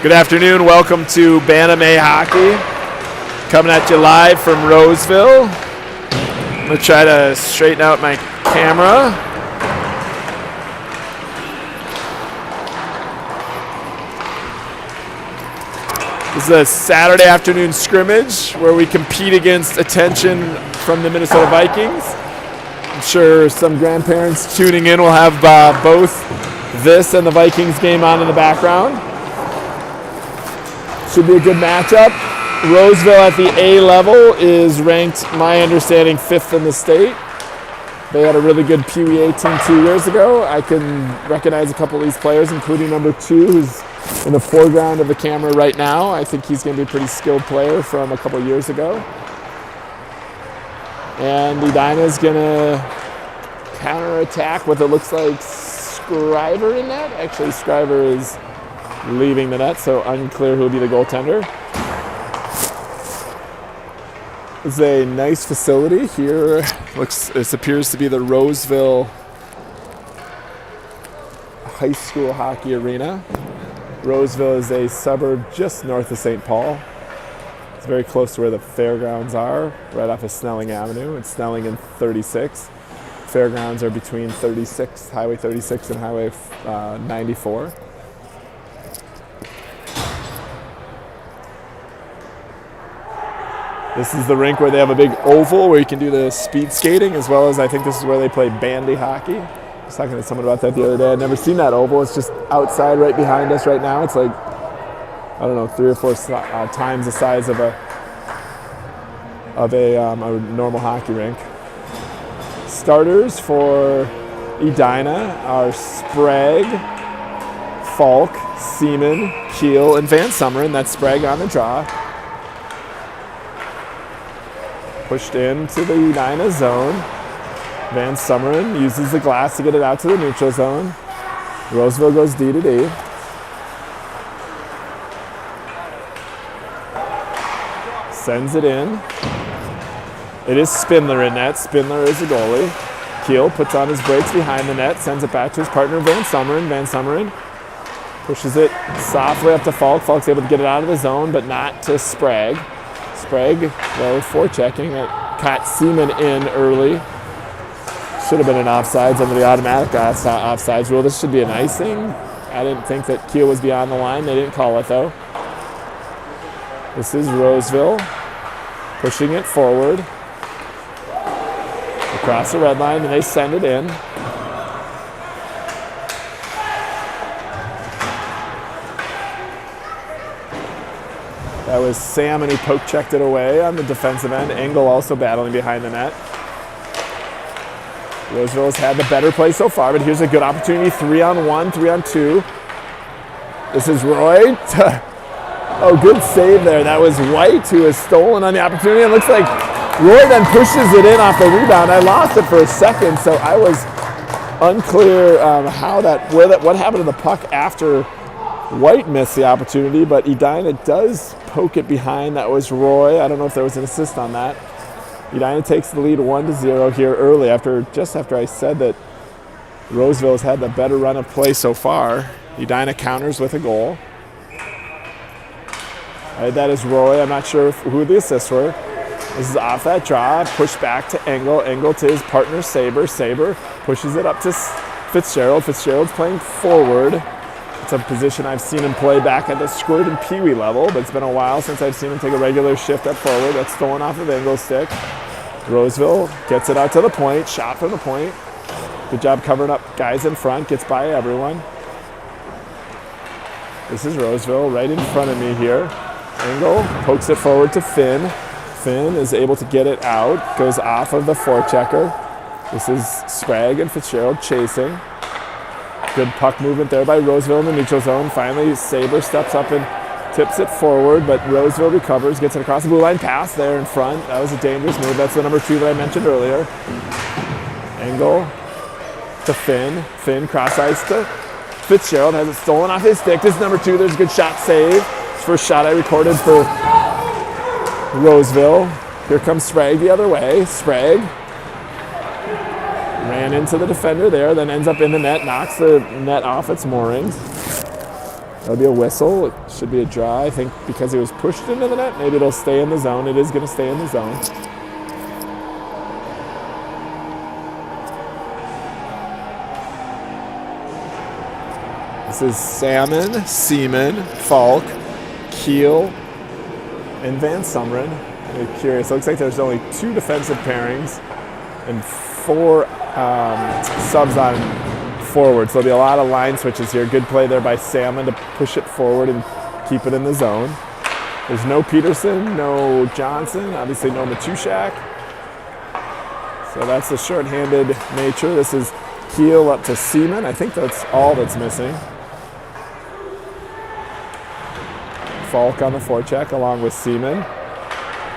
Good afternoon. Welcome to Bantam A Hockey. Coming at you live from Roseville. I'm going to try to straighten out my camera. This is a Saturday afternoon scrimmage where we compete against attention from the Minnesota Vikings. I'm sure some grandparents tuning in will have both this and the Vikings game on in the background. Should be a good matchup. Roseville at the A level is ranked, my understanding, 5th in the state. They had a really good Pee Wee A team 2 years ago. I can recognize a couple of these players, including number 2, who's in the foreground of the camera right now. I think he's going to be a pretty skilled player from a couple of years ago. And Edina's going to counterattack with it looks like Scriver in net. Actually, Scriver is leaving the net, so unclear who will be the goaltender. It's a nice facility here. This appears to be the Roseville High School Hockey Arena. Roseville is a suburb just north of St. Paul. It's very close to where the fairgrounds are, right off of Snelling Avenue. It's Snelling and 36. Fairgrounds are between Highway 36 and Highway 94. This is the rink where they have a big oval where you can do the speed skating, as well as I think this is where they play bandy hockey. I was talking to someone about that the other day. I'd never seen that oval. It's just outside right behind us right now. It's like, I don't know, 3 or 4 times the size of a normal hockey rink. Starters for Edina are Sprague, Falk, Seaman, Keel, and Van Summeren. That's Sprague on the draw. Pushed into the Edina zone. Van Summeren uses the glass to get it out to the neutral zone. Roseville goes D to D. Sends it in. It is Spindler in net. Spindler is the goalie. Keel puts on his brakes behind the net, sends it back to his partner Van Summeren. Van Summeren pushes it softly up to Falk. Falk's able to get it out of the zone, but not to Sprague. Sprague, though, forechecking it, caught Seaman in early. Should have been an offsides under the automatic offsides rule. This should be an icing. I didn't think that Keel was beyond the line. They didn't call it, though. This is Roseville pushing it forward across the red line, and they send it in. That was Sam, and he poke-checked it away on the defensive end. Engel also battling behind the net. Roseville's had the better play so far, but here's a good opportunity. 3-on-1, 3-on-2. This is Roy. Oh, good save there. That was White, who has stolen on the opportunity. It looks like Roy then pushes it in off the rebound. I lost it for a second, so I was unclear what happened to the puck after White missed the opportunity, but Edina does poke it behind. That was Roy. I don't know if there was an assist on that. Edina takes the lead 1-0 here early just after I said that Roseville has had the better run of play so far. Edina counters with a goal. That is Roy. I'm not sure who the assists were. This is off that draw. Push back to Engel. Engel to his partner Saber. Saber pushes it up to Fitzgerald. Fitzgerald's playing forward. It's a position I've seen him play back at the squirt and Pee Wee level, but it's been a while since I've seen him take a regular shift up forward. That's stolen off of Engel's stick. Roseville gets it out to the point. Shot from the point. Good job covering up guys in front. Gets by everyone. This is Roseville right in front of me here. Engel pokes it forward to Finn. Finn is able to get it out. Goes off of the forechecker. This is Sprague and Fitzgerald chasing. Good puck movement there by Roseville in the neutral zone. Finally, Saber steps up and tips it forward, but Roseville recovers, gets it across the blue line, pass there in front. That was a dangerous move. That's the number 2 that I mentioned earlier. Engel to Finn. Finn cross ice to Fitzgerald. Has it stolen off his stick. This is number 2. There's a good shot save. First shot I recorded for Roseville. Here comes Sprague the other way. Sprague ran into the defender there, then ends up in the net, knocks the net off its moorings. That'll be a whistle. It should be a draw. I think because he was pushed into the net, maybe it'll stay in the zone. It is going to stay in the zone. This is Salmon, Seaman, Falk, Keel, and Van Sumeren. I'm curious. It looks like there's only 2 defensive pairings and 4 subs on forward. So there'll be a lot of line switches here. Good play there by Salmon to push it forward and keep it in the zone. There's no Peterson, no Johnson, obviously no Matushak. So that's the shorthanded nature. This is Keel up to Seaman. I think that's all that's missing. Falk on the forecheck along with Seaman.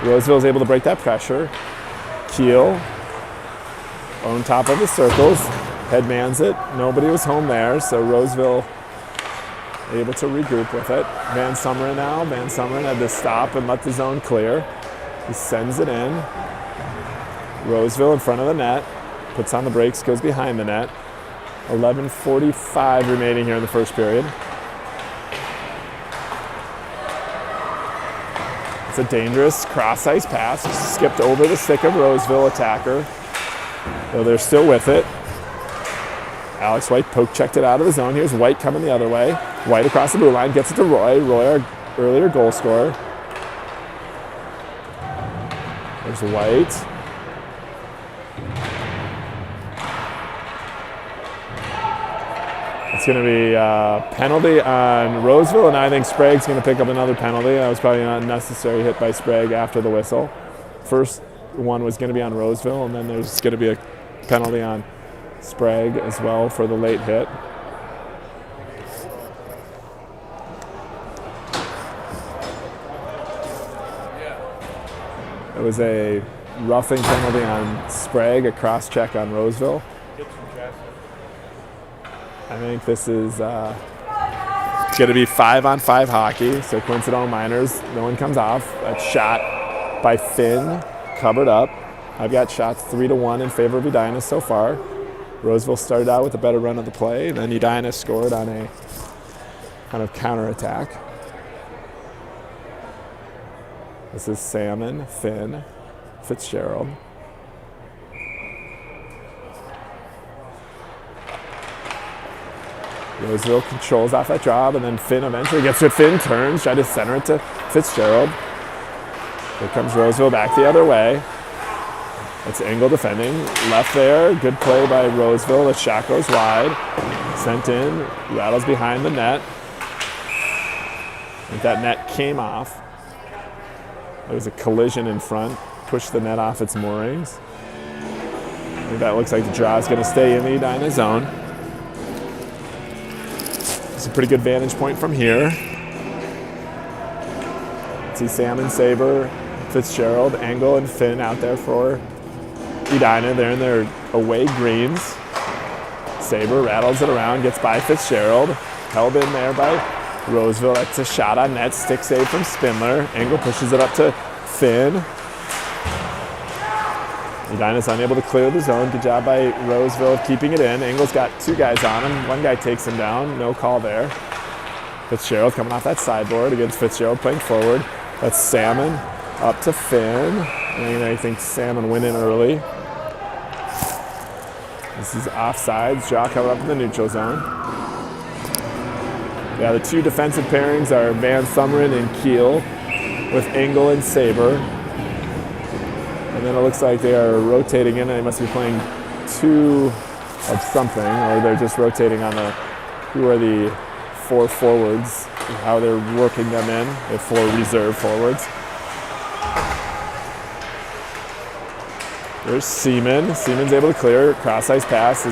Roseville is able to break that pressure. Keel on top of the circles. Headmans it. Nobody was home there, so Roseville able to regroup with it. Van Sumeren now. Van Sumeren had to stop and let the zone clear. He sends it in. Roseville in front of the net. Puts on the brakes, goes behind the net. 11:45 remaining here in the first period. It's a dangerous cross-ice pass. Skipped over the stick of Roseville attacker. Though they're still with it. Alex White poke checked it out of the zone. Here's White coming the other way. White across the blue line, gets it to Roy. Roy, our earlier goal scorer. There's White. It's going to be a penalty on Roseville, and I think Sprague's going to pick up another penalty. That was probably an unnecessary hit by Sprague after the whistle. First one was going to be on Roseville, and then there's going to be a penalty on Sprague as well for the late hit. It was a roughing penalty on Sprague, a cross check on Roseville. I think this is going to be 5-on-5 hockey. So coincidental minors, no one comes off. That shot by Finn, covered up. I've got shots 3-1 in favor of Edina so far. Roseville started out with a better run of the play. Then Edina scored on a kind of counterattack. This is Salmon, Finn, Fitzgerald. Roseville controls off that job, and then Finn eventually gets to it. Finn turns, tries to center it to Fitzgerald. Here comes Roseville back the other way. It's Engel defending. Left there, good play by Roseville. The shot goes wide. Sent in, rattles behind the net. I think that net came off. There was a collision in front, pushed the net off its moorings. I think that looks like the draw is going to stay in the Edina zone. It's a pretty good vantage point from here. See Salmon, Saber, Fitzgerald, Engel, and Finn out there for Edina. They're in their away greens. Saber rattles it around, gets by Fitzgerald. Held in there by Roseville. That's a shot on net, stick save from Spindler. Engel pushes it up to Finn. Edina's unable to clear the zone. Good job by Roseville of keeping it in. Engel's got 2 guys on him. One guy takes him down. No call there. Fitzgerald coming off that sideboard against Fitzgerald playing forward. That's Salmon up to Finn. And I think Salmon went in early. This is offsides. Draw coming up in the neutral zone. Yeah, the 2 defensive pairings are Van Sumeren and Keel with Engel and Saber. And then it looks like they are rotating in. They must be playing 2 of something, or they're just rotating on who are the 4 forwards, how they're working them in. They have 4 reserve forwards. There's Seaman. Seaman's able to clear. Cross-ice pass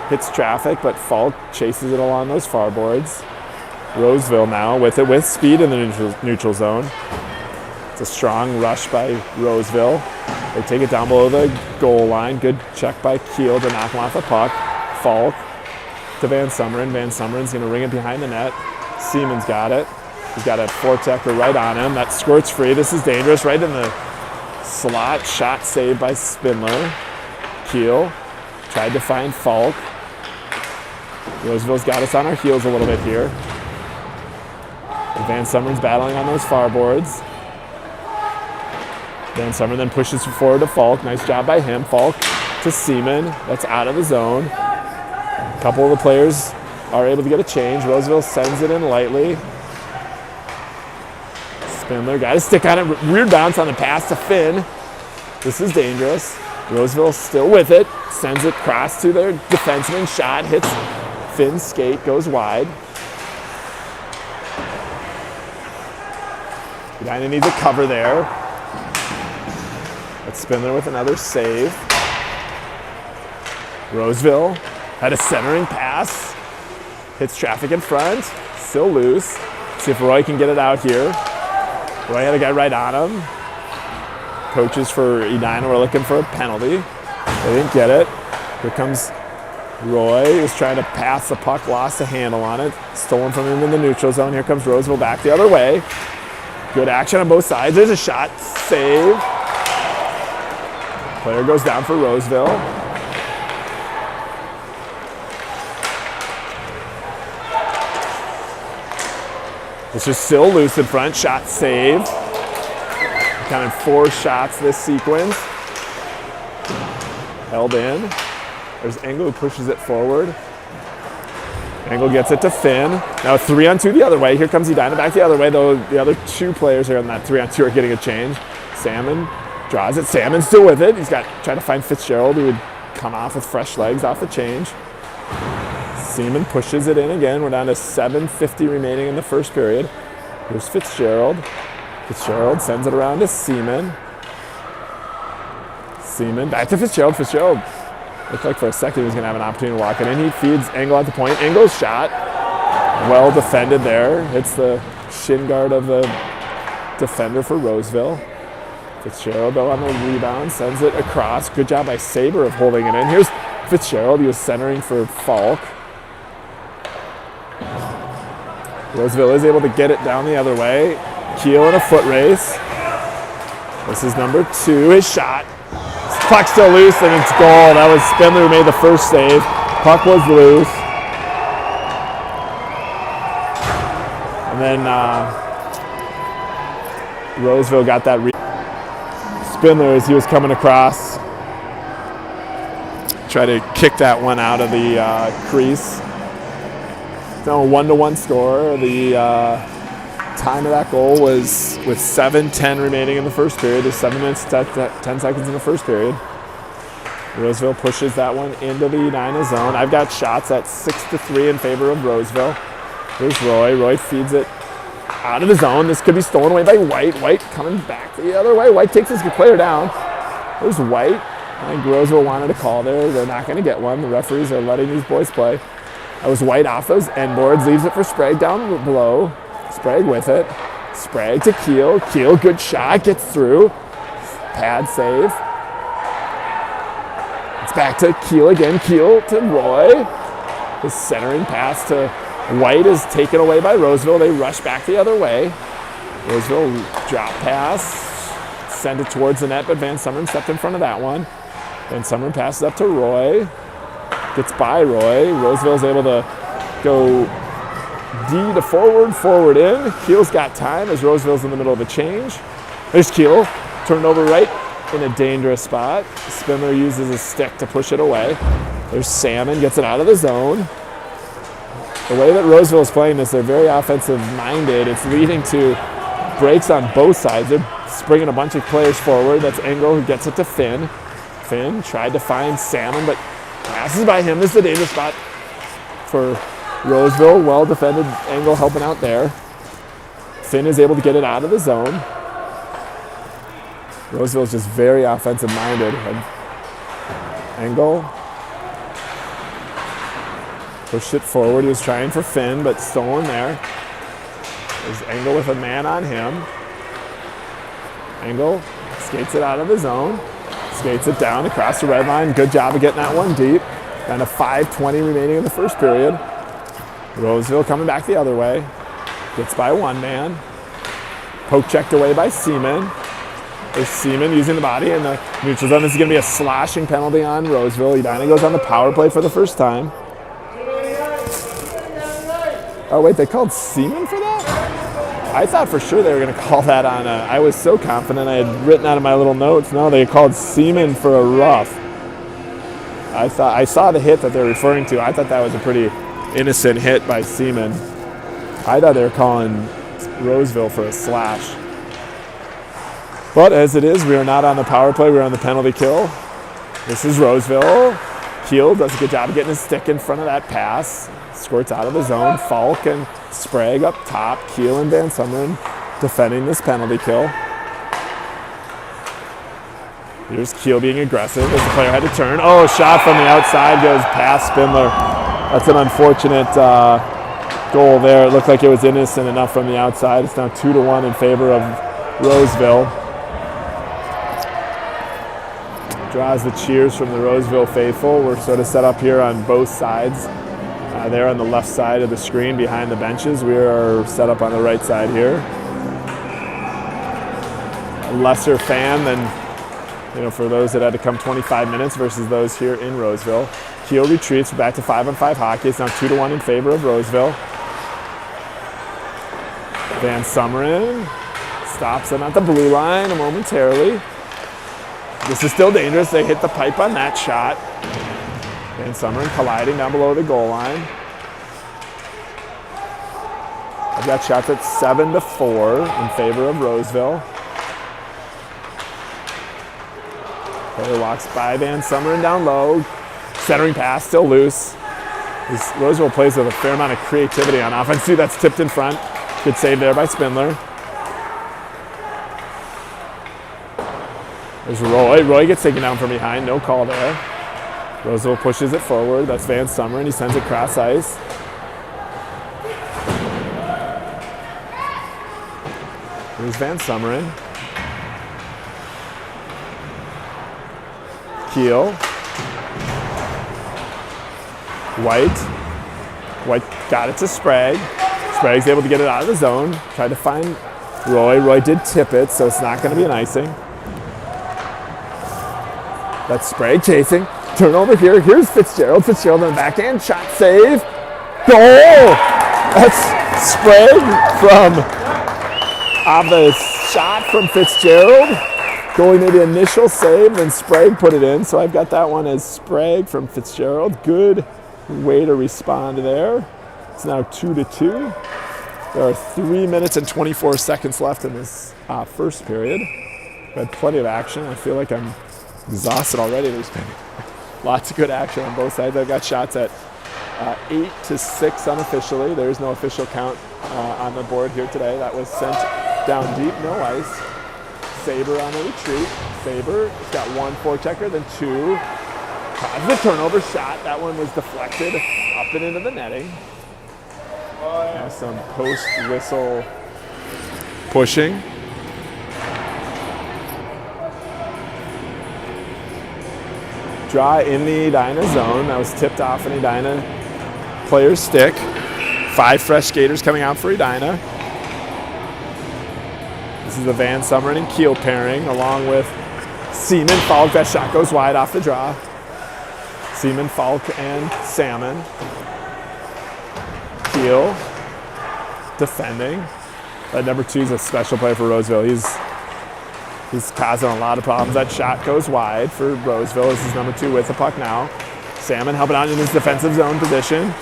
hits traffic, but Falk chases it along those far boards. Roseville now with it, with speed in the neutral zone. It's a strong rush by Roseville. They take it down below the goal line. Good check by Keel to knock him off the puck. Falk to Van Sumeren. Van Sumeren's going to ring it behind the net. Seaman's got it. He's got a forechecker right on him. That squirts free. This is dangerous. Right in the slot. Shot saved by Spindler. Keel tried to find Falk. Roseville's got us on our heels a little bit here. Van Summern's battling on those far boards. Van Summer then pushes forward to Falk. Nice job by him. Falk to Seaman. That's out of the zone. A couple of the players are able to get a change. Roseville sends it in lightly. Spindler got his stick on it. Weird bounce on the pass to Finn. This is dangerous. Roseville still with it. Sends it across to their defenseman. Shot hits Finn's skate. Goes wide. Edina needs a cover there. But Spindler with another save. Roseville had a centering pass. Hits traffic in front. Still loose. See if Roy can get it out here. Roy had a guy right on him. Coaches for Edina were looking for a penalty. They didn't get it. Here comes Roy. He's trying to pass the puck. Lost a handle on it. Stolen from him in the neutral zone. Here comes Roseville back the other way. Good action on both sides. There's a shot. Save. Player goes down for Roseville. This is still loose in front. Shot save. Counted 4 shots this sequence. Held in. There's Engel who pushes it forward. Engel gets it to Finn. Now 3-on-2 the other way. Here comes Edina back the other way, though the other 2 players here on that 3-on-2 are getting a change. Salmon draws it. Salmon still with it. He's got trying to find Fitzgerald, who would come off with fresh legs off the change. Seaman pushes it in again. We're down to 7:50 remaining in the first period. Here's Fitzgerald. Fitzgerald sends it around to Seaman. Seaman back to Fitzgerald. Fitzgerald looked like for a second he was going to have an opportunity to walk it in. He feeds Engel at the point. Engel's shot. Well defended there. Hits the shin guard of the defender for Roseville. Fitzgerald, though, on the rebound, sends it across. Good job by Saber of holding it in. Here's Fitzgerald. He was centering for Falk. Roseville is able to get it down the other way. Keel in a foot race. This is number 2. His shot. Puck still loose, and it's goal. That was Spindler who made the first save. Puck was loose. And then Roseville got that. Spindler, as he was coming across, tried to kick that one out of the crease. It's now a 1-1 score. The time of that goal was with 7:10 remaining in the first period. There's 7 minutes, 10 seconds in the first period. Roseville pushes that one into the Edina zone. I've got shots at 6-3 in favor of Roseville. Here's Roy. Roy feeds it out of the zone. This could be stolen away by White. White coming back the other way. White takes his player down. There's White. I think Roseville wanted a call there. They're not going to get one. The referees are letting these boys play. That was White off those end boards. Leaves it for Sprague down below. Sprague with it. Sprague to Keel. Keel, good shot. Gets through. Pad save. It's back to Keel again. Keel to Roy. His centering pass to White is taken away by Roseville. They rush back the other way. Roseville drop pass. Send it towards the net, but Van Summeren stepped in front of that one. Van Summeren passes up to Roy. Gets by Roy. Roseville's able to go D to forward in. Keel's got time as Roseville's in the middle of a change. There's Keel, turned over right in a dangerous spot. Spindler uses his stick to push it away. There's Salmon, gets it out of the zone. The way that Roseville is playing this, they're very offensive-minded. It's leading to breaks on both sides. They're bringing a bunch of players forward. That's Engel who gets it to Finn. Finn tried to find Salmon, but passes by him. This is a dangerous spot for Roseville. Well defended. Engel helping out there. Finn is able to get it out of the zone. Roseville is just very offensive-minded. Engel pushed it forward. He was trying for Finn, but stolen there. There's Engel with a man on him. Engel skates it out of the zone. Skates it down across the red line. Good job of getting that one deep. Down to 5:20 remaining in the first period. Roseville coming back the other way. Gets by one man. Poke checked away by Seaman. There's Seaman using the body in the neutral zone. This is going to be a sloshing penalty on Roseville. Edina goes on the power play for the first time. Oh, wait, they called Seaman for that? I thought for sure they were going to call that on I was so confident. I had written out of my little notes. No, they called Seaman for a rough. I saw the hit that they're referring to. I thought that was a pretty innocent hit by Seaman. I thought they were calling Roseville for a slash. But as it is, we are not on the power play. We're on the penalty kill. This is Roseville. Keel does a good job of getting his stick in front of that pass. Squirts out of the zone. Falk and Sprague up top. Keel and Van Summeren defending this penalty kill. Here's Keel being aggressive as the player had to turn. Oh, shot from the outside goes past Spindler. That's an unfortunate goal there. It looked like it was innocent enough from the outside. It's now 2-1 in favor of Roseville. Draws the cheers from the Roseville faithful. We're sort of set up here on both sides. There on the left side of the screen behind the benches. We are set up on the right side here. A lesser fan than, for those that had to come 25 minutes versus those here in Roseville. Keel retreats. We're back to 5-on-5 hockey. It's now 2-1 in favor of Roseville. Van Summeren stops them at the blue line momentarily. This is still dangerous. They hit the pipe on that shot. Van Summeren colliding down below the goal line. I've got shots at 7-4 in favor of Roseville. Player walks by Van Summeren down low. Centering pass, still loose. Roseville plays with a fair amount of creativity on offense. See, that's tipped in front. Good save there by Spindler. There's Roy. Roy gets taken down from behind. No call there. Roseville pushes it forward. That's Van Summeren. He sends it cross ice. Here's Van Summeren. Keel. White got it to Sprague. Sprague's able to get it out of the zone. Tried to find Roy. Roy did tip it, so it's not going to be an icing. That's Sprague chasing. Turnover here. Here's Fitzgerald. Fitzgerald on the backhand. Shot save. Goal! That's Sprague from the shot from Fitzgerald. Goalie made the initial save, then Sprague put it in. So I've got that one as Sprague from Fitzgerald. Good way to respond there. It's now 2-2. There are 3 minutes and 24 seconds left in this first period. We've had plenty of action. I feel like I'm exhausted already. There's been lots of good action on both sides. I've got shots at 8-6 unofficially. There is no official count on the board here today. That was sent down deep, no ice. Saber on the retreat. Saber got one forechecker, then two. The turnover shot. That one was deflected up and into the netting. Now some post-whistle pushing. Draw in the Edina zone. That was tipped off an Edina player's stick. 5 fresh skaters coming out for Edina. This is the Van Summeren and Keel pairing, along with Seaman, Falk. That shot goes wide off the draw. Seaman, Falk, and Salmon. Keel defending. That number 2 is a special player for Roseville. He's causing a lot of problems. That shot goes wide for Roseville. This is number 2 with the puck now. Salmon helping out in his defensive zone position.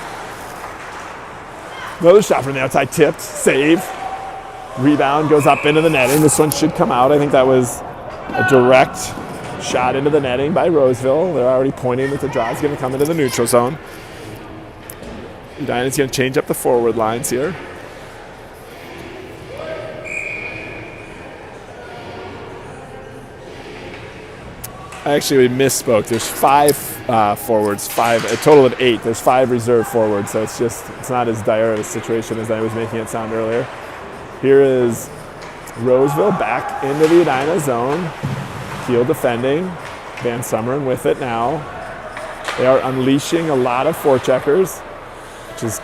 Another shot from the outside, tipped, save. Rebound goes up into the netting. This one should come out. I think that was a direct shot into the netting by Roseville. They're already pointing that the draw is going to come into the neutral zone. Edina's going to change up the forward lines here. I actually misspoke. There's 5 forwards, a total of 8. There's 5 reserve forwards, so it's not as dire of a situation as I was making it sound earlier. Here is Roseville back into the Edina zone. Keel defending. Van Summeren with it now. They are unleashing a lot of forecheckers, which is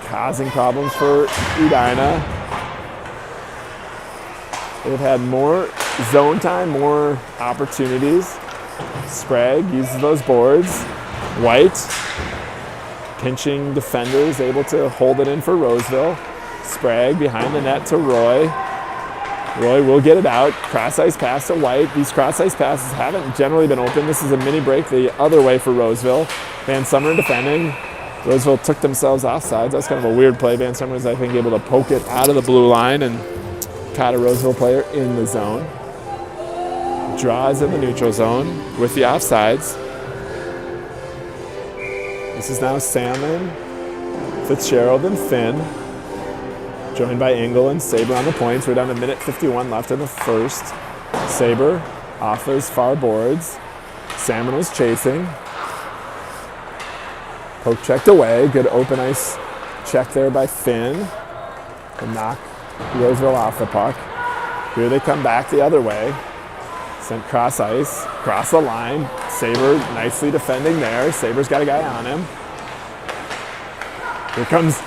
causing problems for Edina. They've had more zone time, more opportunities. Sprague uses those boards. White, pinching defenders, able to hold it in for Roseville. Sprague behind the net to Roy. Roy will get it out. Cross ice pass to White. These cross ice passes haven't generally been open. This is a mini break the other way for Roseville. Van Summer defending. Roseville took themselves offsides. That's kind of a weird play. Van Summer was, I think, able to poke it out of the blue line and caught a Roseville player in the zone. Draws in the neutral zone with the offsides. This is now Salmon, Fitzgerald, and Finn. Joined by Engel and Saber on the points. We're down to minute 51 left in the first. Saber off those far boards. Salmon was chasing. Poke checked away. Good open ice check there by Finn to knock Roseville off the puck. Here they come back the other way. Sent cross ice, cross the line. Saber nicely defending there. Saber's got a guy on him. Here comes,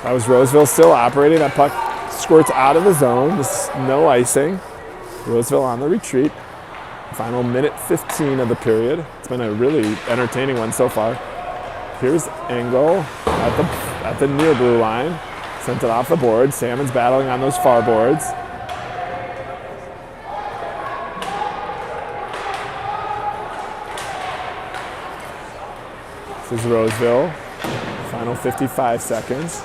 that was Roseville still operating. That puck squirts out of the zone. This is no icing. Roseville on the retreat. Final minute 15 of the period. It's been a really entertaining one so far. Here's Engel at the near blue line. Sent it off the board. Salmon's battling on those far boards. This is Roseville. Final 55 seconds.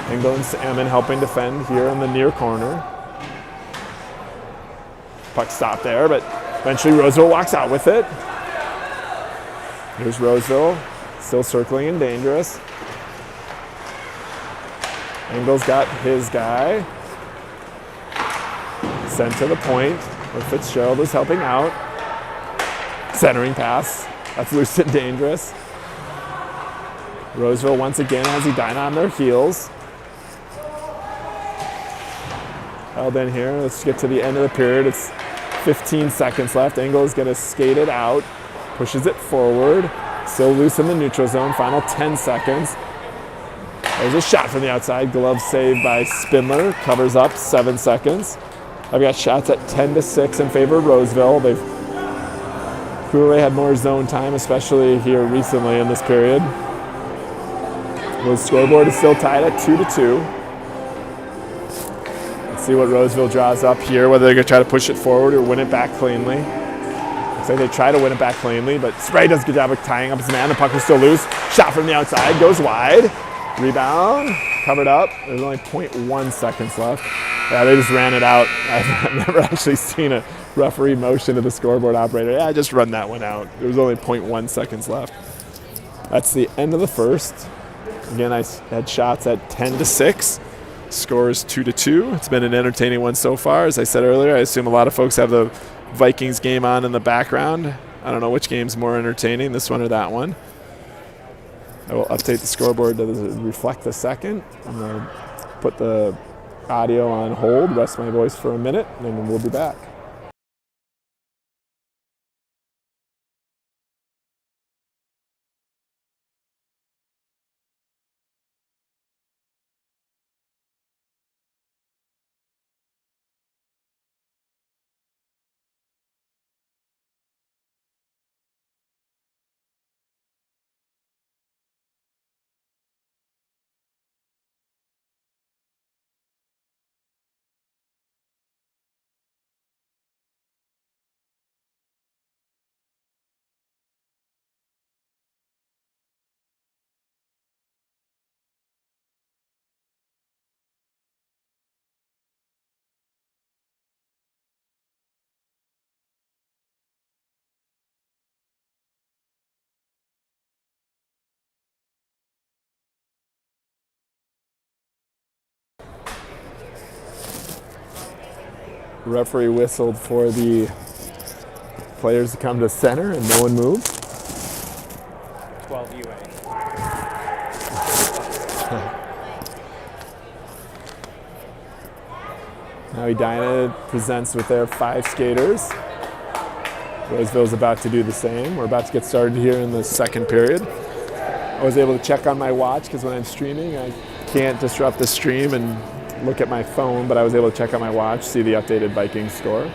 Engel and Salmon helping defend here in the near corner. Puck stopped there, but eventually Roseville walks out with it. Here's Roseville, still circling and dangerous. Engel's got his guy. Sent to the point where Fitzgerald is helping out. Centering pass. That's loose and dangerous. Roseville once again has Edina on their heels. Held in here. Let's get to the end of the period. It's 15 seconds left. Engel is going to skate it out. Pushes it forward. Still loose in the neutral zone. Final 10 seconds. There's a shot from the outside. Glove saved by Spindler. Covers up 7 seconds. I've got shots at 10-6 in favor of Roseville. They've clearly had more zone time, especially here recently in this period. The scoreboard is still tied at 2-2. Let's see what Roseville draws up here, whether they're going to try to push it forward or win it back cleanly. Looks like they try to win it back cleanly, but Spray does a good job of tying up his man. The puck is still loose. Shot from the outside, goes wide. Rebound, covered up. There's only 0.1 seconds left. Yeah, they just ran it out. I've never actually seen a referee motion to the scoreboard operator. Yeah, just run that one out. There was only 0.1 seconds left. That's the end of the first. Again, I had shots at 10-6. Score is 2-2. It's been an entertaining one so far. As I said earlier, I assume a lot of folks have the Vikings game on in the background. I don't know which game's more entertaining, this one or that one. I will update the scoreboard to reflect the second. I'm going to put the audio on hold, rest my voice for a minute, and then we'll be back. The referee whistled for the players to come to center and no one moved. 12 UA. Now Edina presents with their 5 skaters. Roseville's about to do the same. We're about to get started here in the second period. I was able to check on my watch because when I'm streaming, I can't disrupt the stream and look at my phone, but I was able to check on my watch, see the updated Vikings score.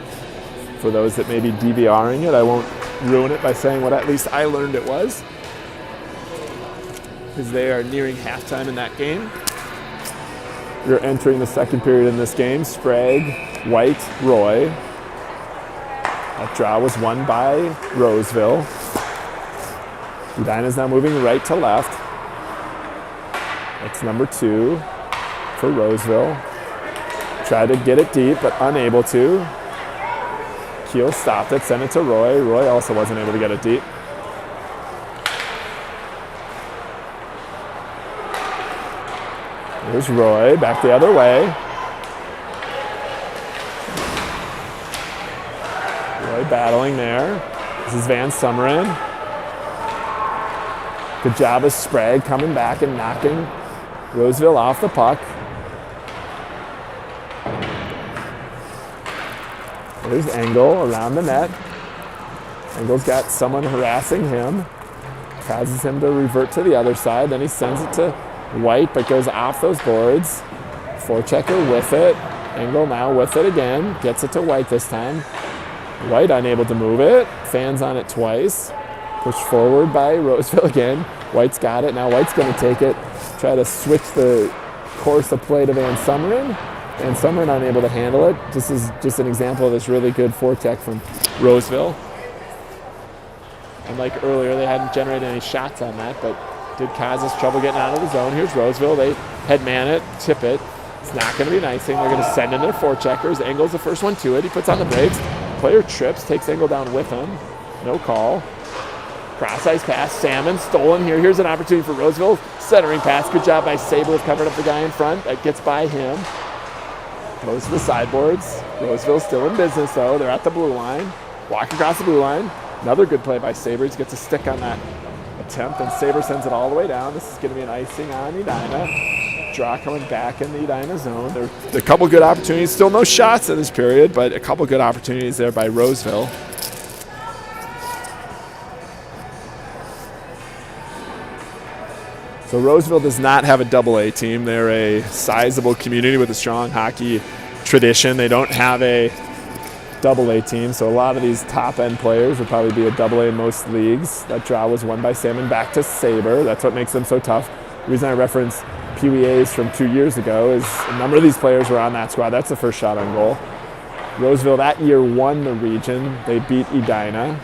For those that may be DVRing it, I won't ruin it by saying what at least I learned it was. as they are nearing halftime in that game. We're entering the second period in this game. Sprague, White, Roy. That draw was won by Roseville. Edina's now moving right to left. That's number 2 for Roseville. Tried to get it deep, but unable to. Keel stopped it, sent it to Roy. Roy also wasn't able to get it deep. There's Roy, back the other way. Roy battling there. This is Van Summeren. Good job of Sprague coming back and knocking Roseville off the puck. There's Engel around the net. Engel's got someone harassing him. Causes him to revert to the other side. Then he sends it to White, but goes off those boards. Forechecker with it. Engel now with it again. Gets it to White this time. White unable to move it. Fans on it twice. Pushed forward by Roseville again. White's got it. Now White's going to take it. Try to switch the course of play to Van Summeren. Van Summeren unable to handle it. This is just an example of this really good forecheck from Roseville. And like earlier, they hadn't generated any shots on that, but did cause us trouble getting out of the zone. Here's Roseville. They headman it, tip it. It's not going to be an icing. They're going to send in their forecheckers. Engel's the first one to it. He puts on the brakes. Player trips, takes Engel down with him. No call. Cross-ice pass. Salmon stolen here. Here's an opportunity for Roseville. Centering pass. Good job by Saber of covering up the guy in front. That gets by him. Goes to the sideboards. Roseville's still in business, though. They're at the blue line. Walk across the blue line. Another good play by Sabres. Gets a stick on that attempt, and Saber sends it all the way down. This is going to be an icing on Edina. Draw coming back in the Edina zone. There are a couple good opportunities. Still no shots in this period, but a couple good opportunities there by Roseville. So Roseville does not have a double-A team. They're a sizable community with a strong hockey tradition. They don't have a double-A team, so a lot of these top-end players would probably be a double-A in most leagues. That draw was won by Salmon back to Saber. That's what makes them so tough. The reason I reference Pee Wee A's from 2 years ago is a number of these players were on that squad. That's the first shot on goal. Roseville that year won the region. They beat Edina.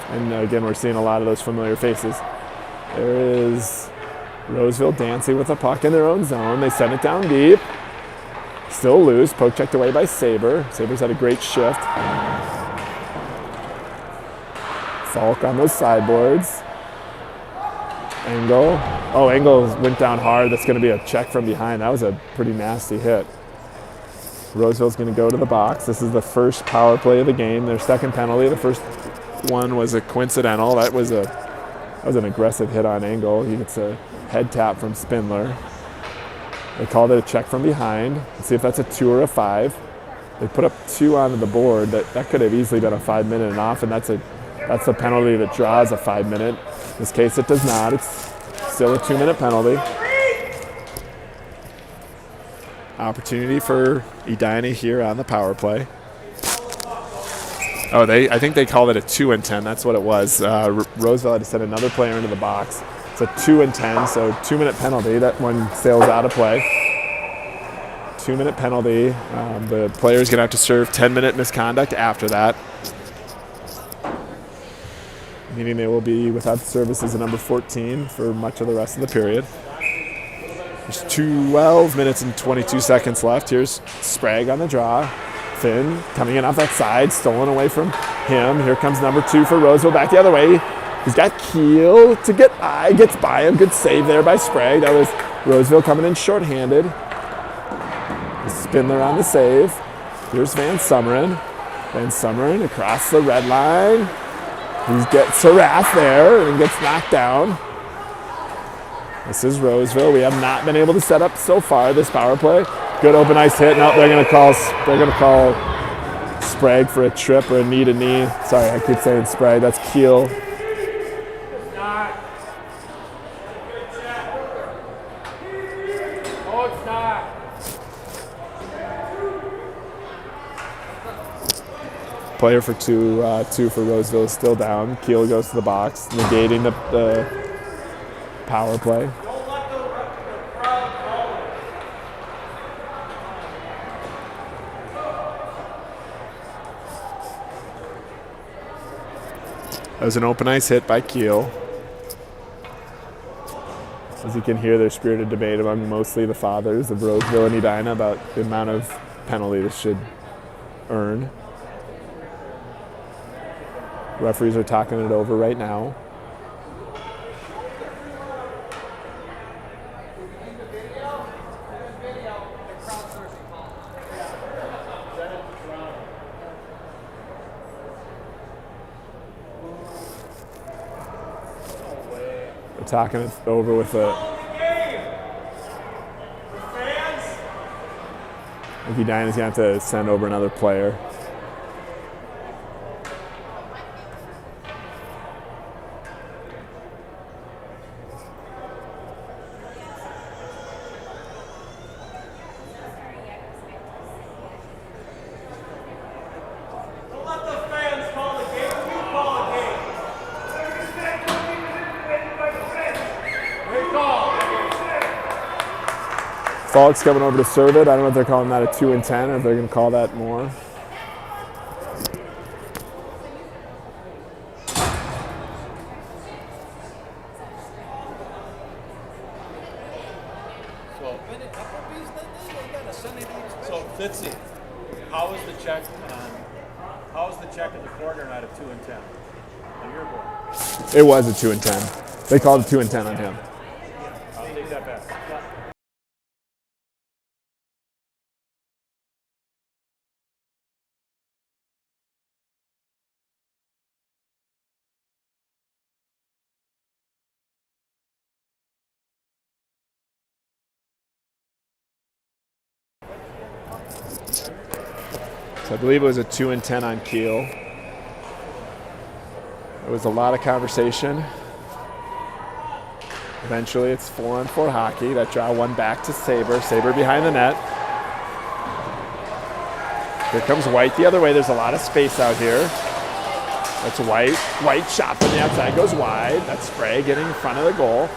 And again, we're seeing a lot of those familiar faces. There is Roseville dancing with the puck in their own zone. They send it down deep. Still loose. Poke checked away by Saber. Saber's had a great shift. Falk on those sideboards. Engel. Oh, Engel went down hard. That's going to be a check from behind. That was a pretty nasty hit. Roseville's going to go to the box. This is the first power play of the game. Their second penalty. The first one was a coincidental. That was an aggressive hit on Engel. He gets a head tap from Spindler. They called it a check from behind. Let's see if that's a 2 or a 5. They put up 2 onto the board. That could have easily been a 5-minute and off, and that's a penalty that draws a 5-minute. In this case, it does not. It's still a 2-minute penalty. Opportunity for Edina here on the power play. Oh, I think they called it a 2 and 10. That's what it was. Roseville had to send another player into the box. It's a 2 and 10, so 2-minute penalty. That one sails out of play. 2-minute penalty. The player's going to have to serve 10-minute misconduct after that, meaning they will be without the services of number 14 for much of the rest of the period. There's 12 minutes and 22 seconds left. Here's Sprague on the draw. Finn coming in off that side, stolen away from him. Here comes number 2 for Roseville, back the other way. He's got Keel to get by, gets by him. Good save there by Sprague. That was Roseville coming in shorthanded. Spindler on the save. Here's Van Summeren. Van Summeren across the red line. He gets harassed there and gets knocked down. This is Roseville. We have not been able to set up so far this power play. Good open ice hit. No, they're going to call Sprague for a trip or a knee to knee. Sorry, I keep saying Sprague. That's Keel. Player for two for Roseville is still down. Keel goes to the box, negating the power play. That was an open ice hit by Keel. As you can hear, there's spirited debate among mostly the fathers of Roseville and Edina about the amount of penalty this should earn. Referees are talking it over right now. They're talking it over with Edina's going to have to send over another player. Falk's coming over to serve it. I don't know if they're calling that a 2 and 10 or if they're going to call that more. So Fitzy, how was the check at the corner not a 2 and 10 on your board? It was a 2 and 10. They called a 2 and 10 on him. I'll take that back. So I believe it was a 2 and 10 on Keel. There was a lot of conversation. Eventually it's 4-on-4 hockey. That draw one back to Saber. Saber behind the net. Here comes White the other way. There's a lot of space out here. That's White. White shot from the outside goes wide. That's Sprague getting in front of the goal.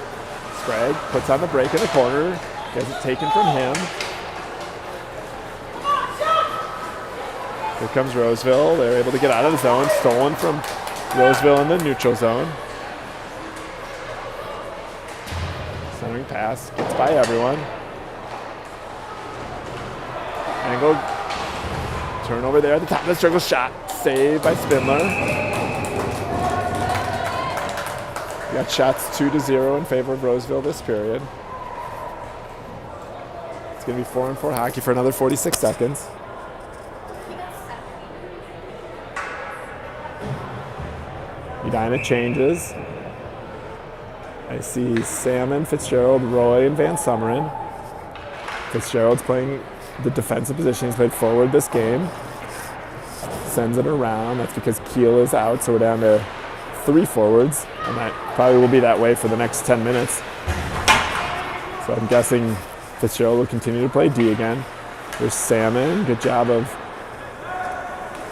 Sprague puts on the break in the corner. Gets it taken from him. Here comes Roseville. They're able to get out of the zone. Stolen from Roseville in the neutral zone. Centering pass. Gets by everyone. Angle. Turnover there at the top of the circle. Shot. Saved by Spindler. We got shots 2-0 in favor of Roseville this period. It's going to be 4-on-4 hockey for another 46 seconds. Edina changes. I see Salmon, Fitzgerald, Roy, and Van Summeren. Fitzgerald's playing the defensive position. He's played forward this game. Sends it around. That's because Keel is out, so we're down to 3 forwards. And that probably will be that way for the next 10 minutes. So I'm guessing Fitzgerald will continue to play D again. There's Salmon. Good job of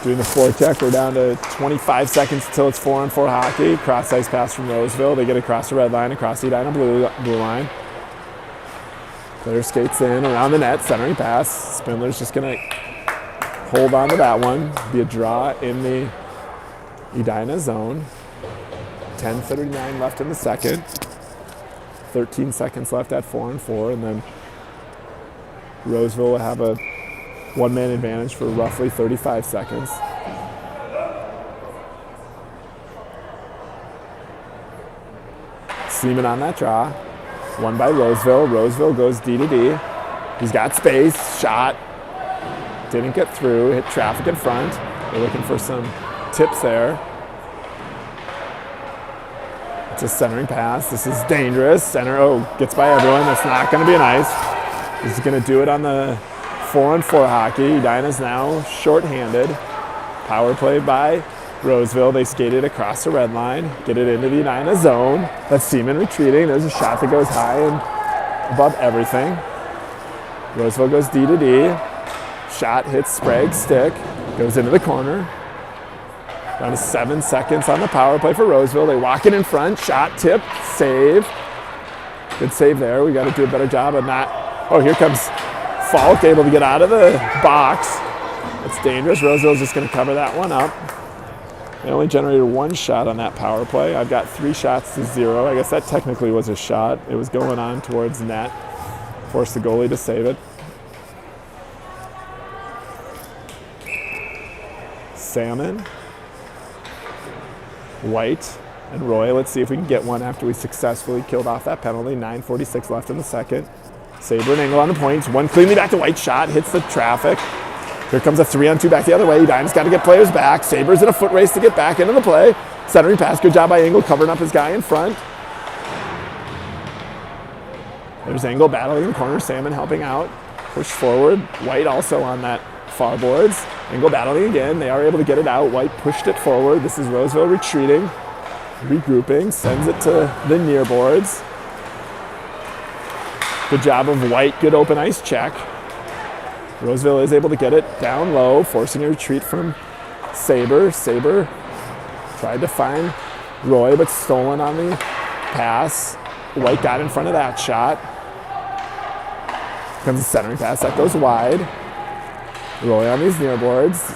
doing the forecheck. We're down to 25 seconds until it's 4-on-4 hockey. Cross-ice pass from Roseville. They get across the red line, across the Edina blue line. Player skates in around the net, centering pass. Spindler's just going to hold on to that one. Be a draw in the Edina zone. 10:39 left in the second. 13 seconds left at 4-on-4, and then Roseville will have a one-man advantage for roughly 35 seconds. Seaman on that draw. Won by Roseville. Roseville goes D to D. He's got space. Shot. Didn't get through. Hit traffic in front. They're looking for some tips there. It's a centering pass. This is dangerous. Center, gets by everyone. That's not going to be an ice. He's going to do it on the 4-on-4 hockey. Edina's now shorthanded. Power play by Roseville. They skated across the red line. Get it into the Edina zone. That's Seaman retreating. There's a shot that goes high and above everything. Roseville goes D to D. Shot hits Sprague's stick. Goes into the corner. Down to 7 seconds on the power play for Roseville. They walk it in front, shot, tip, save. Good save there. We got to do a better job of not. Oh, here comes Falk, able to get out of the box. It's dangerous. Roseville's just going to cover that one up. They only generated 1 shot on that power play. I've got 3 shots to 0. I guess that technically was a shot. It was going on towards net. Forced the goalie to save it. Salmon, White, and Roy. Let's see if we can get one after we successfully killed off that penalty. 9:46 left in the second. Saber and Engel on the points. One cleanly back to White, shot, hits the traffic. Here comes a 3-on-2 back the other way. Edina's got to get players back. Saber's in a foot race to get back into the play. Centering pass, good job by Engel, covering up his guy in front. There's Engel battling in the corner. Salmon helping out. Push forward. White also on that far boards. Engel battling again. They are able to get it out. White pushed it forward. This is Roseville retreating. Regrouping. Sends it to the near boards. Good job of White. Good open ice check. Roseville is able to get it down low, forcing a retreat from Saber. Saber tried to find Roy, but stolen on the pass. White got in front of that shot. Comes a centering pass that goes wide. Roy on these near boards.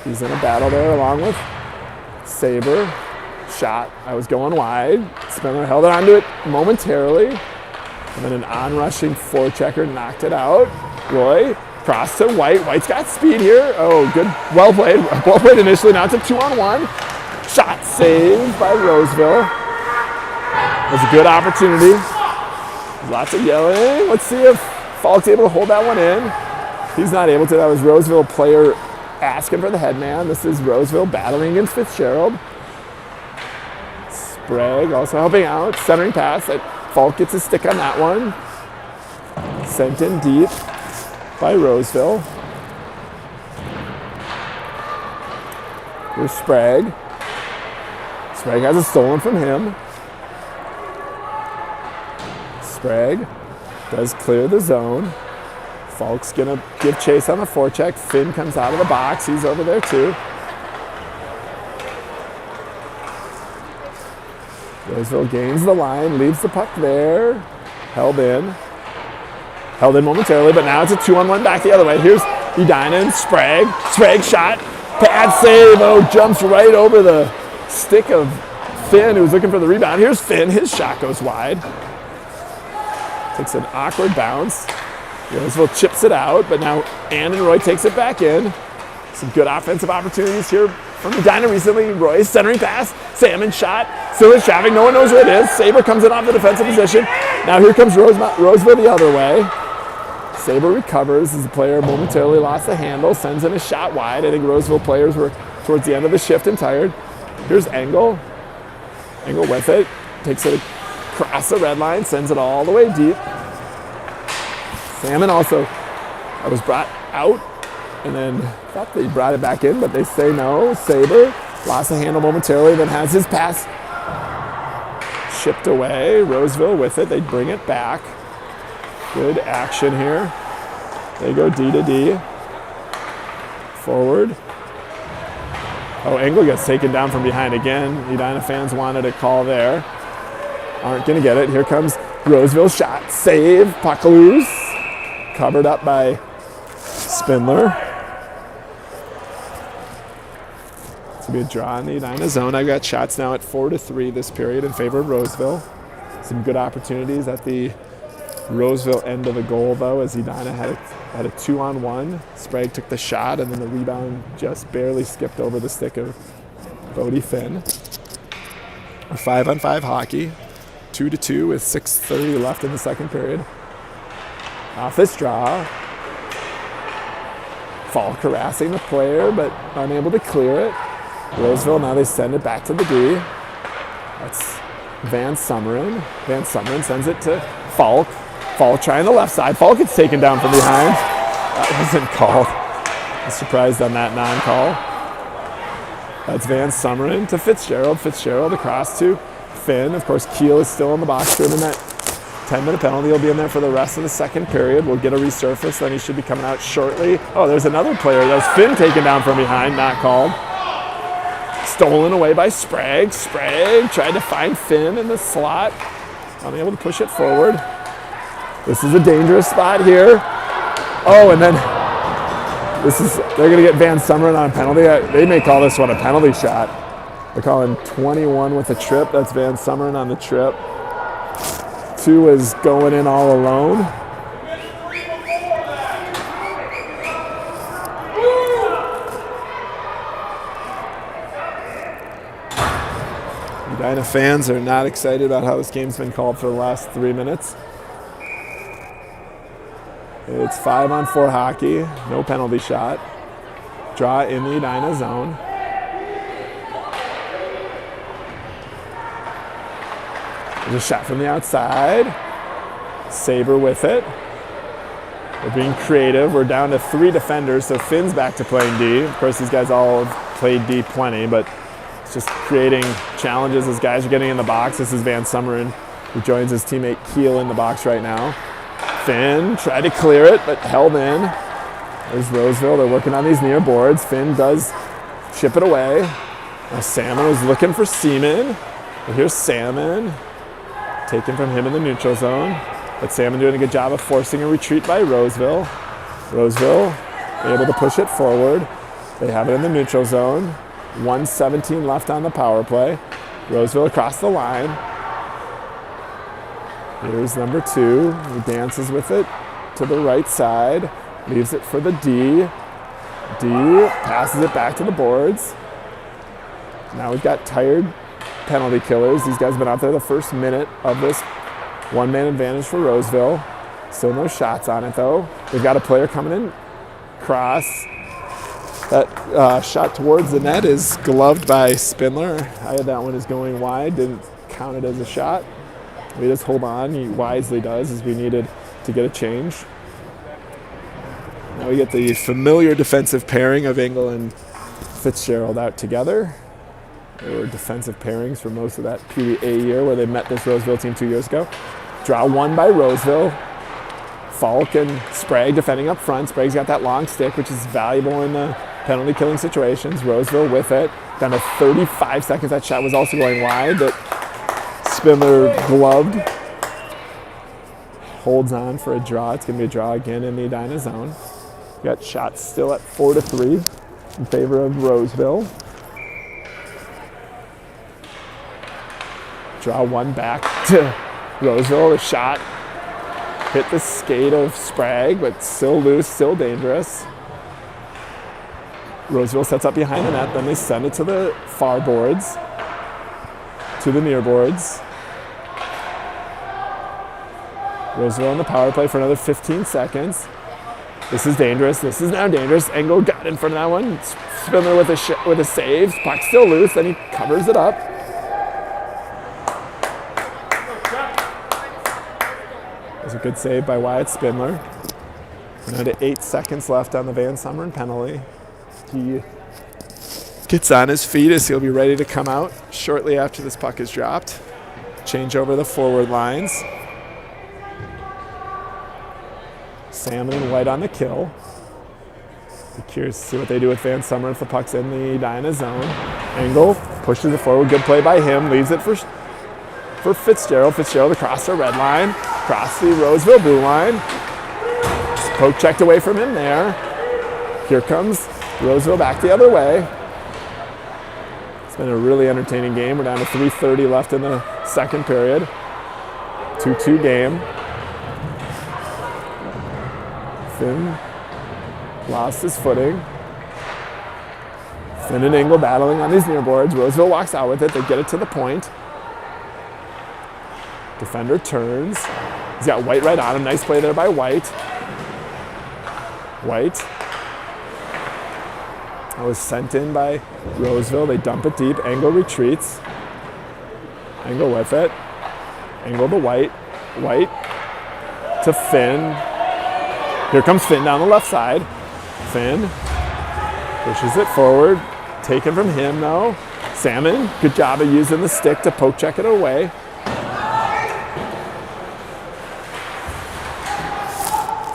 He's in a battle there along with Saber. Shot. I was going wide. Spindler held it onto it momentarily. And then an on-rushing forechecker knocked it out. Roy cross to White. White's got speed here. Oh, good. Well played. Well played initially. Now it's a 2-on-1. Shot saved by Roseville. It was a good opportunity. Lots of yelling. Let's see if Falk's able to hold that one in. He's not able to. That was Roseville player asking for the headman. This is Roseville battling against Fitzgerald. Sprague also helping out. Centering pass. Falk gets a stick on that one. Sent in deep by Roseville. Here's Sprague. Sprague has it stolen from him. Sprague does clear the zone. Falk's gonna give chase on the forecheck. Finn comes out of the box. He's over there too. Roseville gains the line, leaves the puck there. Held in momentarily, but now it's a 2-on-1 back the other way. Here's Edina and Sprague. Sprague shot, pad save. Oh, jumps right over the stick of Finn, who's looking for the rebound. Here's Finn. His shot goes wide. Takes an awkward bounce. Roseville chips it out, but now Ann and Roy takes it back in. Some good offensive opportunities here from Edina recently. Roy's centering pass. Salmon shot. Still in traffic. No one knows where it is. Saber comes in off the defensive position. Now here comes Roseville the other way. Saber recovers as the player momentarily lost the handle. Sends in a shot wide. I think Roseville players were towards the end of the shift and tired. Here's Engel. Engel with it. Takes it across the red line. Sends it all the way deep. Salmon also was brought out, and then thought they brought it back in, but they say no. Saber lost the handle momentarily, then has his pass shipped away. Roseville with it. They bring it back. Good action here. They go D to D. Forward. Oh, Engel gets taken down from behind again. Edina fans wanted a call there. Aren't going to get it. Here comes Roseville. Shot. Save. Puck loose. Covered up by Spindler. It's going to be a draw in the Edina zone. I've got shots now at 4-3 this period in favor of Roseville. Some good opportunities at the Roseville end of the goal, though, as Edina had a 2-on-1. Sprague took the shot, and then the rebound just barely skipped over the stick of Bodie Finn. A 5-on-5 hockey. 2-2 with 6:30 left in the second period. Off this draw. Falk harassing the player, but unable to clear it. Roseville, now they send it back to the D. That's Van Summeren. Van Summeren sends it to Falk. Falk trying the left side. Falk gets taken down from behind. That wasn't called. I'm surprised on that non-call. That's Van Summeren to Fitzgerald. Fitzgerald across to Finn. Of course, Keel is still in the box for him in that 10-minute penalty. He'll be in there for the rest of the second period. We'll get a resurface, then he should be coming out shortly. Oh, there's another player. That was Finn taken down from behind, not called. stolen away by Sprague. Sprague tried to find Finn in the slot. Unable to push it forward. This is a dangerous spot here. Oh, and then they're going to get Van Summeren on a penalty. They may call this one a penalty shot. They're calling 21 with a trip. That's Van Summeren on the trip. 2 is going in all alone. Edina fans are not excited about how this game's been called for the last 3 minutes. It's 5-on-4 hockey, no penalty shot. Draw in the Edina zone. There's a shot from the outside. Saber with it. We're being creative. We're down to 3 defenders, so Finn's back to playing D. Of course, these guys all have played D plenty, but it's just creating challenges as guys are getting in the box. This is Van Summeren, who joins his teammate Keel in the box right now. Finn tried to clear it, but held in. There's Roseville. They're working on these near boards. Finn does chip it away. Now Salmon was looking for Seaman. But here's Salmon. Taken from him in the neutral zone. But Salmon doing a good job of forcing a retreat by Roseville. Roseville able to push it forward. They have it in the neutral zone. 1:17 left on the power play. Roseville across the line. Here's number 2. He dances with it to the right side. Leaves it for the D. D passes it back to the boards. Now we've got tired penalty killers. These guys have been out there the first minute of this. 1-man advantage for Roseville. Still no shots on it though. They've got a player coming in. Cross. That shot towards the net is gloved by Spindler. I had that one as going wide. Didn't count it as a shot. We just hold on. He wisely does, as we needed to get a change. Now we get the familiar defensive pairing of Engel and Fitzgerald out together. There were defensive pairings for most of that PDA year where they met this Roseville team 2 years ago. Draw 1 by Roseville. Falk and Sprague defending up front. Sprague's got that long stick, which is valuable in the penalty killing situations. Roseville with it. Down to 35 seconds. That shot was also going wide. That Spindler gloved. Holds on for a draw. It's going to be a draw again in the Edina zone. We got shots still at 4-3 in favor of Roseville. Draw 1 back to Roseville. The shot hit the skate of Sprague, but still loose, still dangerous. Roseville sets up behind the net, then they send it to the far boards, to the near boards. Roseville on the power play for another 15 seconds. This is dangerous. This is now dangerous. Engel got in front of that one. Spindler with a save. Puck still loose, then he covers it up. That was a good save by Wyatt Spindler. We're down to 8 seconds left on the Van Summeren penalty. He gets on his feet as he'll be ready to come out shortly after this puck is dropped. Change over the forward lines. Salmon and White on the kill. Be curious to see what they do with Van Summeren if the puck's in the Edina zone. Engel pushes it forward. Good play by him. Leaves it for Fitzgerald. Fitzgerald across the red line. Across the Roseville blue line. Poke checked away from him there. Here comes Roseville back the other way. It's been a really entertaining game. We're down to 3:30 left in the second period. 2-2 game. Finn lost his footing. Finn and Engel battling on these near boards. Roseville walks out with it. They get it to the point. Defender turns. He's got White right on him. Nice play there by White. White. That was sent in by Roseville. They dump it deep. Engel retreats. Engel with it. Engel to White. White to Finn. Here comes Finn down the left side. Finn pushes it forward. Taken from him though. Salmon, good job of using the stick to poke check it away.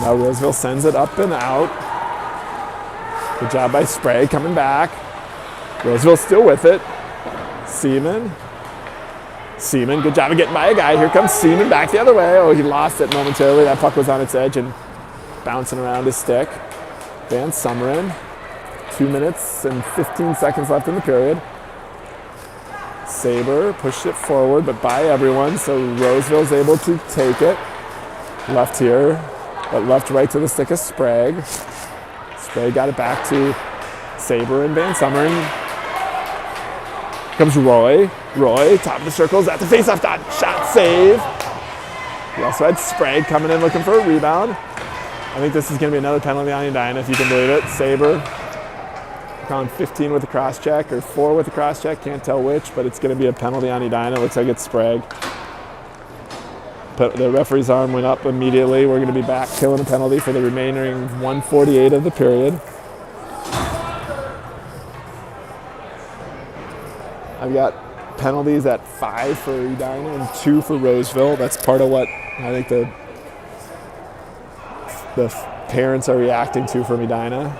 Now Roseville sends it up and out. Good job by Sprague coming back. Roseville still with it. Seaman, good job of getting by a guy. Here comes Seaman back the other way. Oh, he lost it momentarily. That puck was on its edge and bouncing around his stick. Van Sumeren, 2 minutes and 15 seconds left in the period. Saber pushed it forward, but by everyone, so Roseville's able to take it. Left here, but left right to the stick of Sprague. Sprague got it back to Saber and Van Sumeren. Here comes Roy. Roy, top of the circles at the faceoff dot. Shot save. We also had Sprague coming in looking for a rebound. I think this is going to be another penalty on Edina, if you can believe it. Saber calling 15 with a cross check or 4 with a cross check, can't tell which, but it's going to be a penalty on Edina. Looks like it's Sprague. But the referee's arm went up immediately. We're going to be back killing a penalty for the remaining 1:48 of the period. I've got penalties at 5 for Edina and 2 for Roseville. That's part of what I think the parents are reacting to from Edina.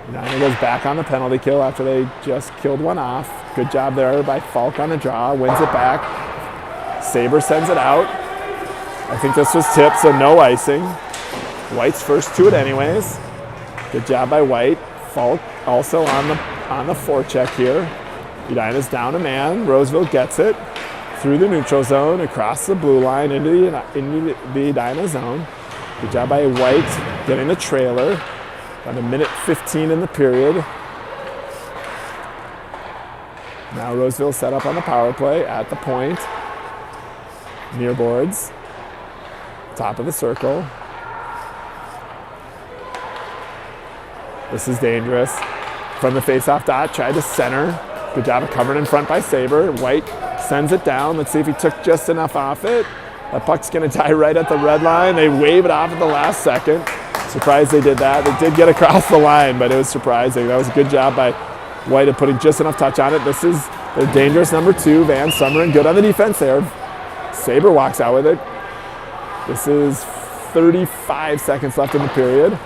Edina goes back on the penalty kill after they just killed one off. Good job there by Falk on the draw, wins it back. Saber sends it out. I think this was tipped, so no icing. White's first to it anyways. Good job by White. Falk also on the forecheck here. Edina's down a man. Roseville gets it through the neutral zone, across the blue line into the Edina zone. Good job by White getting the trailer. About a minute 15 in the period. Now Roseville set up on the power play at the point. Near boards. Top of the circle. This is dangerous. From the faceoff dot, tried to center. Good job of covering in front by Saber. White sends it down. Let's see if he took just enough off it. That puck's gonna die right at the red line. They wave it off at the last second. Surprised they did that. They did get across the line, but it was surprising. That was a good job by White of putting just enough touch on it. This is their dangerous number 2, Van Sumeren. Good on the defense there. Saber walks out with it. This is 35 seconds left in the period.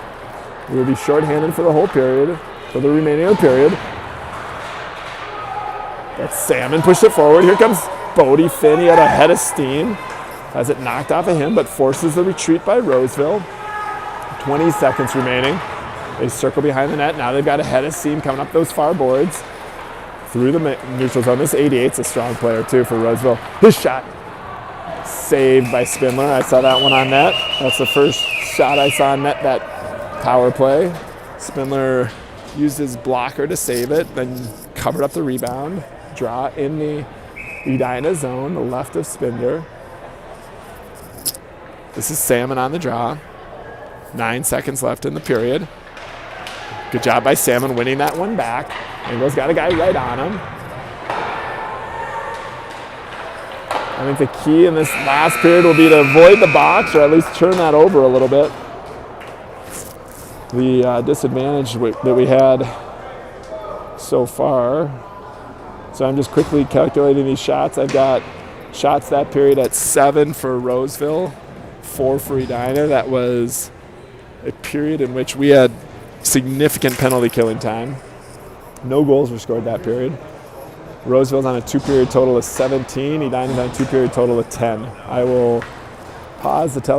We will be shorthanded for the whole period, for the remaining of the period. That's Salmon, pushed it forward. Here comes Bodie Finn. He had a head of steam. Has it knocked off of him, but forces the retreat by Roseville. 20 seconds remaining. They circle behind the net. Now they've got a head of steam coming up those far boards. Through the neutral zone. This 88's a strong player too for Roseville. His shot. Saved by Spindler. I saw that one on net. That's the first shot I saw on net, that power play. Spindler used his blocker to save it, then covered up the rebound. Draw in the Edina zone, the left of Spindler. This is Salmon on the draw. 9 seconds left in the period. Good job by Salmon winning that one back. Angle's got a guy right on him. I think the key in this last period will be to avoid the box, or at least turn that over a little bit. The disadvantage that we had so far. So I'm just quickly calculating these shots. I've got shots that period at 7 for Roseville, 4 for Edina. That was a period in which we had significant penalty killing time. No goals were scored that period. Roseville's on a 2-period total of 17. Edina's on a 2-period total of 10. I will pause the